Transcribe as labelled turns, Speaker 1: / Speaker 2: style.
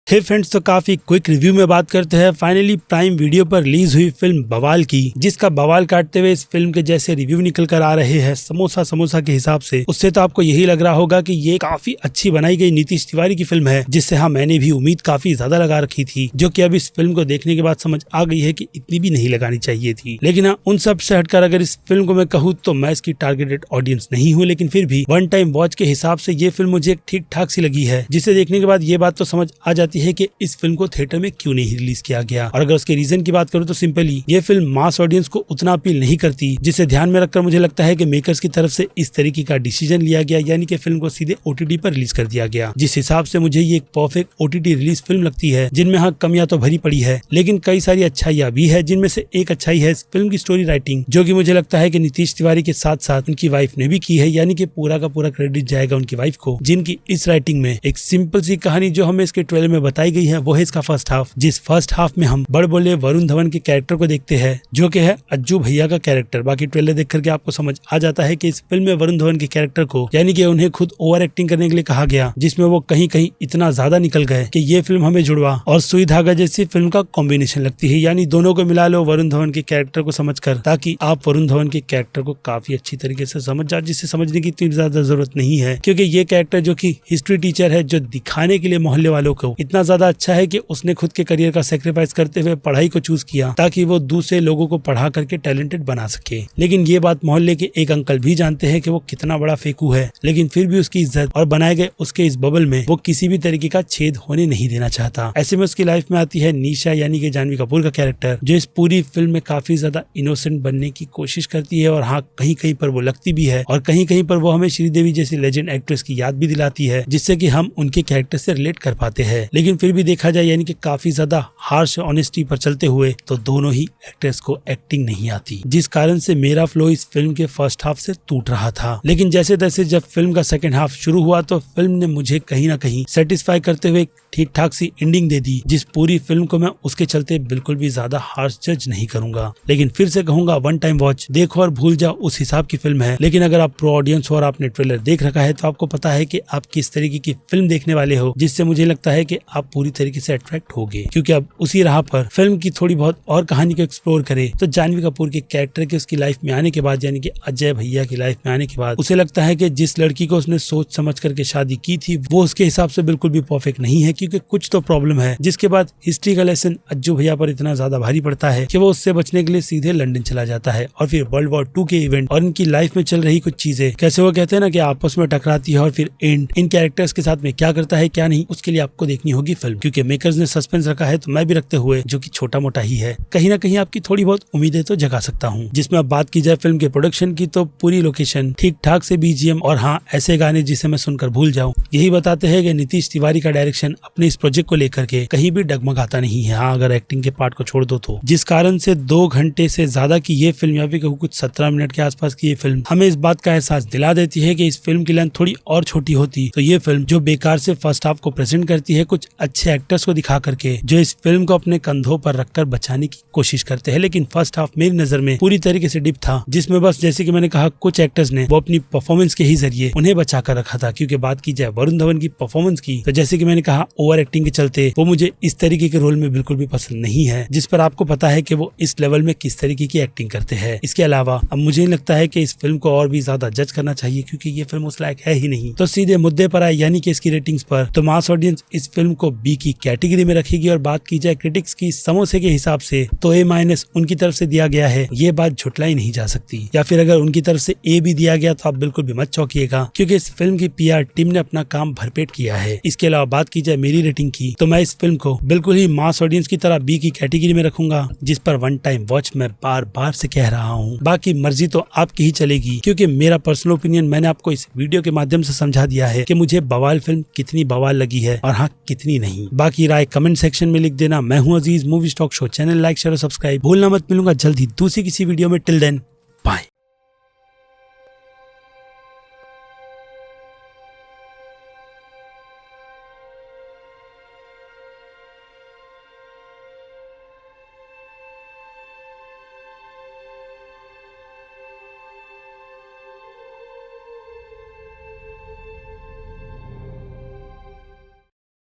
Speaker 1: हे friends, तो काफी quick review में बात करते हैं फाइनली प्राइम वीडियो पर रिलीज हुई फिल्म बवाल की, जिसका बवाल काटते हुए इस फिल्म के जैसे रिव्यू निकल कर आ रहे हैं समोसा के हिसाब से, उससे तो आपको यही लग रहा होगा कि ये काफी अच्छी बनाई गई नीतीश तिवारी की फिल्म है, जिससे हाँ मैंने भी उम्मीद काफी ज्यादा लगा रखी थी, जो कि अब इस फिल्म को देखने के बाद समझ आ गई है कि इतनी भी नहीं लगानी चाहिए थी। लेकिन हाँ, उन सब से हटकर अगर इस फिल्म को मैं कहूँ तो मैं इसकी टारगेटेड ऑडियंस नहीं हूँ, लेकिन फिर भी वन टाइम वॉच के हिसाब से ये फिल्म मुझे ठीक ठाक सी लगी है, जिसे देखने के बाद ये बात तो समझ आ जाती है कि इस फिल्म को थिएटर में क्यों नहीं रिलीज किया गया। और अगर उसके रीजन की बात करूं तो सिंपली ये फिल्म मास ऑडियंस को उतना अपील नहीं करती, जिसे ध्यान में रखकर मुझे लगता है कि मेकर्स की तरफ से इस तरीके का डिसीजन लिया गया, यानी कि फिल्म को सीधे ओटीटी पर रिलीज कर दिया गया। जिस हिसाब से मुझे ये एक परफेक्ट ओटीटी रिलीज फिल्म लगती है, जिनमें हाँ कमियां तो भरी पड़ी है, लेकिन कई सारी अच्छाइयां भी है, जिनमें से एक अच्छाई है इस फिल्म की स्टोरी राइटिंग, जो कि मुझे लगता है कि नीतीश तिवारी के साथ साथ उनकी वाइफ ने भी की है, यानी कि पूरा का पूरा क्रेडिट जाएगा उनकी वाइफ को, जिनकी इस राइटिंग में एक सिंपल सी कहानी जो हमें इसके ट्रेलर में बताई गई है वो है इसका फर्स्ट हाफ। जिस फर्स्ट हाफ में हम बड़बोले वरुण धवन के कैरेक्टर को देखते हैं, जो कि है अज्जू भैया का कैरेक्टर। बाकी ट्रेलर देख करके आपको समझ आ जाता है कि इस फिल्म में वरुण धवन के कैरेक्टर को, यानी कि उन्हें खुद ओवर एक्टिंग करने के लिए कहा गया, जिसमें वो कहीं कहीं इतना ज्यादा निकल गए कि ये फिल्म हमें जुड़वा और सुई धागा जैसी फिल्म का कॉम्बिनेशन लगती है। यानी दोनों को मिला लो वरुण धवन के कैरेक्टर को समझकर, ताकि आप वरुण धवन के कैरेक्टर को काफी अच्छी तरीके से समझ जाओ, जिसे समझने की इतनी ज्यादा जरूरत नहीं है, क्योंकि ये कैरेक्टर जो कि हिस्ट्री टीचर है, जो दिखाने के लिए मोहल्ले वालों को इतना ज्यादा अच्छा है कि उसने खुद के करियर का सेक्रीफाइस करते हुए पढ़ाई को चूज किया, ताकि वो दूसरे लोगों को पढ़ा करके टैलेंटेड बना सके। लेकिन ये बात मोहल्ले के एक अंकल भी जानते हैं कि वो कितना बड़ा फेंकू है, लेकिन फिर भी उसकी इज्जत और बनाए गए उसके इस बबल में वो किसी भी तरीके का छेद होने नहीं देना चाहता। ऐसे में उसकी लाइफ में आती है निशा, यानी कि जानवी कपूर का कैरेक्टर, जो इस पूरी फिल्म में काफी ज्यादा इनोसेंट बनने की कोशिश करती है, और हाँ कहीं कहीं पर वो लगती भी है, और कहीं कहीं पर वो हमें श्रीदेवी जैसी लेजेंड एक्ट्रेस की याद भी दिलाती है, जिससे कि हम उनके कैरेक्टर से रिलेट कर पाते हैं। लेकिन फिर भी देखा जाए, यानी कि काफी ज्यादा हार्श ऑनेस्टी पर चलते हुए तो दोनों ही एक्टर्स को एक्टिंग नहीं आती, जिस कारण से मेरा फ्लो इस फिल्म के फर्स्ट हाफ से टूट रहा था। लेकिन जैसे तैसे जब फिल्म का सेकंड हाफ शुरू हुआ तो फिल्म ने मुझे कहीं ना कहीं सेटिस्फाई करते हुए ठीक ठाक सी एंडिंग दे दी, जिस पूरी फिल्म को मैं उसके चलते बिल्कुल भी ज्यादा हार्श जज नहीं करूंगा। लेकिन फिर से कहूंगा, वन टाइम वॉच देखो और भूल जाओ, उस हिसाब की फिल्म है। लेकिन अगर आप प्रो ऑडियंस हो और आपने ट्रेलर देख रखा है तो आपको पता है कि आप किस तरीके की फिल्म देखने वाले हो, जिससे मुझे लगता है कि आप पूरी तरीके से अट्रैक्ट होगे। क्योंकि अब उसी राह पर फिल्म की थोड़ी बहुत और कहानी को एक्सप्लोर करे तो जानवी कपूर के कैरेक्टर के उसकी लाइफ में आने के बाद, यानी कि अजय भैया की लाइफ में आने के बाद, उसे लगता है कि जिस लड़की को उसने सोच समझ करके शादी की थी वो उसके हिसाब से बिल्कुल भी परफेक्ट नहीं है, क्योंकि कुछ तो प्रॉब्लम है, जिसके बाद हिस्ट्री का लेसन अज्जू भैया पर इतना ज्यादा भारी पड़ता है कि वो उससे बचने के लिए सीधे लंदन चला जाता है। और फिर वर्ल्ड वॉर 2 के इवेंट और इनकी लाइफ में चल रही कुछ चीजें, कैसे वो कहते हैं ना कि आपस में टकराती है, और फिर एंड इन कैरेक्टर्स के साथ में क्या करता है क्या नहीं, उसके लिए आपको देखनी होगी फिल्म, क्योंकि मेकर्स ने सस्पेंस रखा है, तो मैं भी रखते हुए, जो कि छोटा मोटा ही है, कहीं ना कहीं आपकी थोड़ी बहुत उम्मीदें तो जगा सकता हूँ। जिसमें अब बात की जाए फिल्म के प्रोडक्शन की, तो पूरी लोकेशन, ठीक ठाक से बीजीएम और हाँ ऐसे गाने जिसे मैं सुनकर भूल जाऊं, यही बताते हैं कि नीतीश तिवारी का डायरेक्शन अपने इस प्रोजेक्ट को लेकर के कहीं भी डगमगाता नहीं है। हाँ, अगर एक्टिंग के पार्ट को छोड़ दो तो, जिस कारण से 2 घंटे से ज्यादा की ये फिल्म, या फिर कहूँ कुछ 17 मिनट के आसपास की ये फिल्म हमें इस बात का एहसास दिला देती है कि इस फिल्म की लेंथ थोड़ी और छोटी होती तो ये फिल्म, जो बेकार से फर्स्ट हाफ को प्रेजेंट करती है कुछ अच्छे एक्टर्स को दिखा करके, जो इस फिल्म को अपने कंधों पर रखकर बचाने की कोशिश करते हैं, लेकिन फर्स्ट हाफ मेरी नजर में पूरी तरीके से डिप था, जिसमें बस जैसे कि मैंने कहा कुछ एक्टर्स ने वो अपनी परफॉर्मेंस के ही जरिए उन्हें बचा कर रखा था। क्योंकि बात की जाए वरुण धवन की परफॉर्मेंस की, तो जैसे कि मैंने कहा ओवर एक्टिंग के चलते वो मुझे इस तरीके के रोल में बिल्कुल भी पसंद नहीं है, जिस पर आपको पता है कि वो इस लेवल में किस तरीके की एक्टिंग करते हैं। इसके अलावा अब मुझे लगता है कि इस फिल्म को और भी ज्यादा जज करना चाहिए, क्योंकि ये फिल्म उस लायक है ही नहीं। तो सीधे मुद्दे पर आए, यानी कि इसकी रेटिंग्स पर, तो मास ऑडियंस इस फिल्म को बी की कैटेगरी में रखेगी, और बात की जाए क्रिटिक्स की समोसे के हिसाब से तो A- उनकी तरफ से दिया गया है, ये बात झुटलाई नहीं जा सकती। या फिर अगर उनकी तरफ से A भी दिया गया तो आप बिल्कुल भी मत चौंकिएगा, क्योंकि इस फिल्म की PR टीम ने अपना काम भरपेट किया है। इसके अलावा बात की जाए मेरी रेटिंग की, तो मैं इस फिल्म को बिल्कुल ही मास ऑडियंस की तरह बी की कैटेगरी में रखूंगा, जिस पर वन टाइम वॉच मैं बार बार से कह रहा हूँ। बाकी मर्जी तो आपकी ही चलेगी, क्योंकि मेरा पर्सनल ओपिनियन मैंने आपको इस वीडियो के माध्यम से समझा दिया है कि मुझे बवाल फिल्म कितनी बवाल लगी है और हाँ कितनी नहीं। बाकी राय कमेंट सेक्शन में लिख देना। मैं हूँ Aziz, movie stock show channel like share और सब्सक्राइब भूलना मत। मिलूंगा जल्द ही दूसरी किसी वीडियो में। Till then bye.